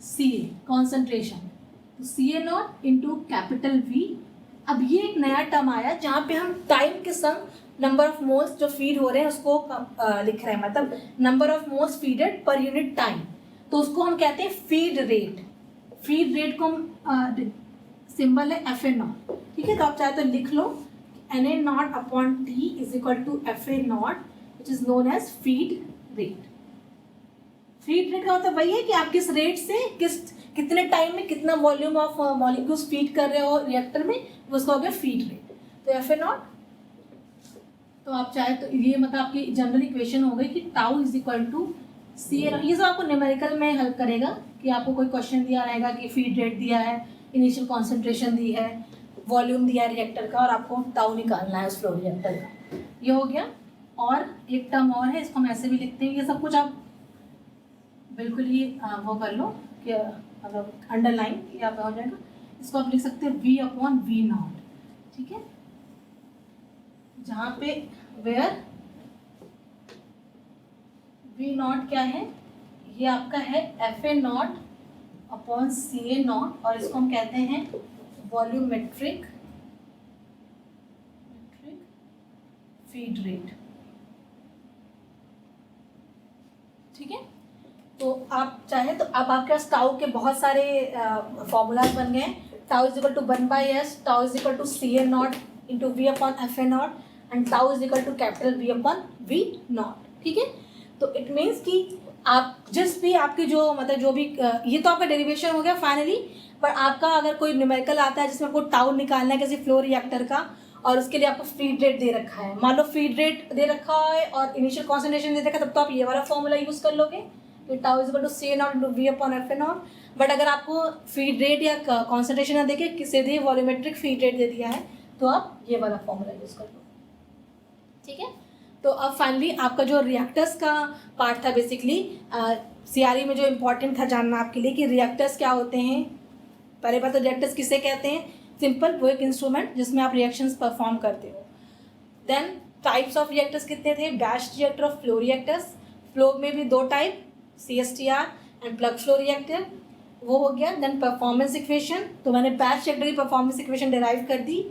Ca कॉन्सेंट्रेशन, तो Ca0 इंटू कैपिटल V। अब ये एक नया टर्म आया जहाँ पे हम टाइम के संग नंबर ऑफ मोल्स जो फीड हो रहे हैं उसको लिख रहे हैं, मतलब number of moles feeded per unit time, तो उसको हम कहते हैं फीड रेट। फीड रेट को हम सिंबल है FA0। ठीक है, तो आप चाहे तो लिख लो Na0 upon T is equal to FA0 which is known as feed rate. Feed rate का मतलब वही है कि आप किस रेट से कितने टाइम में कितना वॉल्यूम ऑफ मॉलिक्यूल्स फीड कर रहे हो रिएक्टर में, उसका हो गया फीड रेट। तो FA0, तो आप चाहे तो ये मतलब आपकी जनरल इक्वेशन हो गई कि tau is equal to Ca। ये सब आपको न्यूमेरिकल में हेल्प करेगा कि आपको कोई क्वेश्चन दिया रहेगा कि फीड रेट दिया है, इनिशियल कॉन्सेंट्रेशन दी है, वॉल्यूम दिया है रिएक्टर का और आपको टाउ निकालना है उस फ्लो रिएक्टर का। ये हो गया। और एक टर्म और है, इसको हम ऐसे भी लिखते हैं, ये सब कुछ आप बिल्कुल ही वो कर लो कि मतलब अंडरलाइन, ये आप हो जाएगा। इसको आप लिख सकते हैं V/V0, ठीक है, जहाँ पे वेयर V0 क्या है, ये आपका है FA0/CA0 और इसको हम कहते हैं वॉल्यूमेट्रिक फीड रेट, ठीक है। तो आप चाहे तो अब आपके पास टाउ के बहुत सारे फॉर्मूलाज बन गए। Tau is equal to 1/s, tau is equal to CA0 into V/FA0 and tau is equal to capital V/V0, ठीक है। तो इट मीन्स कि आप जिस भी आपकी जो मतलब जो भी ये तो आपका डेरिवेशन हो गया फाइनली, पर आपका अगर कोई न्यूमेरिकल आता है जिसमें आपको टाउ निकालना है किसी फ्लो रिएक्टर का और उसके लिए आपको फीड रेट दे रखा है, मान लो फीड रेट दे रखा है और इनिशियल कॉन्सेंट्रेशन दे रखा है, तब तो आप ये वाला फॉर्मूला यूज़ कर लोगे कि tau is equal to CA0 into V/FA0। But अगर आपको फीड रेट या कॉन्सेंट्रेशन ना देके सीधे वॉल्यूमेट्रिक फीड रेट दे दिया है तो आप ये वाला फॉर्मूला यूज़ कर लो, ठीक है। तो अब फाइनली आपका जो रिएक्टर्स का पार्ट था बेसिकली CRE में जो इम्पोर्टेंट था जानना आपके लिए कि रिएक्टर्स क्या होते हैं। पहले बात तो रिएक्टर्स किसे कहते हैं, सिंपल वो एक इंस्ट्रूमेंट जिसमें आप रिएक्शंस परफॉर्म करते हो। देन टाइप्स ऑफ रिएक्टर्स कितने थे, बैच रिएक्टर और फ्लो रिएक्टर्स। फ्लो में भी 2 type, CSTR and plug flow reactor, वो हो गया। देन परफॉर्मेंस इक्वेशन, तो मैंने बैच रिएक्टर की परफॉर्मेंस इक्वेशन डिराइव कर दी।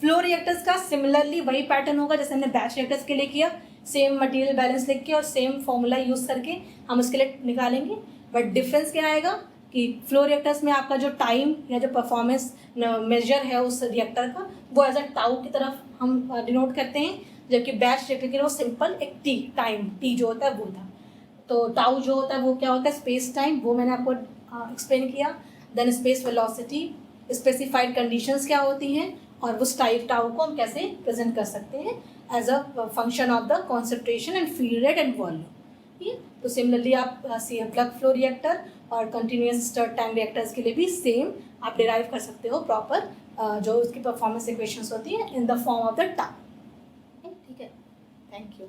फ्लो रिएक्टर्स का सिमिलरली वही पैटर्न होगा जैसे हमने बैच रिएक्टर्स के लिए किया, सेम मटेरियल बैलेंस लिख के और सेम फॉर्मूला यूज़ करके हम उसके लिए निकालेंगे। बट डिफरेंस क्या आएगा कि फ्लो रिएक्टर्स में आपका जो टाइम या जो परफॉर्मेंस मेजर है उस रिएक्टर का वो एज अ टाउ की तरफ हम डिनोट करते हैं, जबकि बैच रिएक्टर के लिए वो सिंपल एक टाइम टी जो होता है वो था। तो टाउ जो होता है वो क्या होता है, स्पेस टाइम, वो मैंने आपको एक्सप्लेन किया। Then space velocity, specified conditions क्या होती हैं और उस टाउ को हम कैसे प्रेजेंट कर सकते हैं as a function of the concentration and feed rate and volume, ठीक है। तो सिमिलरली आप प्लग फ्लो रिएक्टर और कंटिन्यूस स्टर्ड टाइम रिएक्टर्स के लिए भी सेम आप डिराइव कर सकते हो प्रॉपर जो उसकी परफॉर्मेंस इक्वेशंस होती है in the form of the tau, ठीक है। Thank you.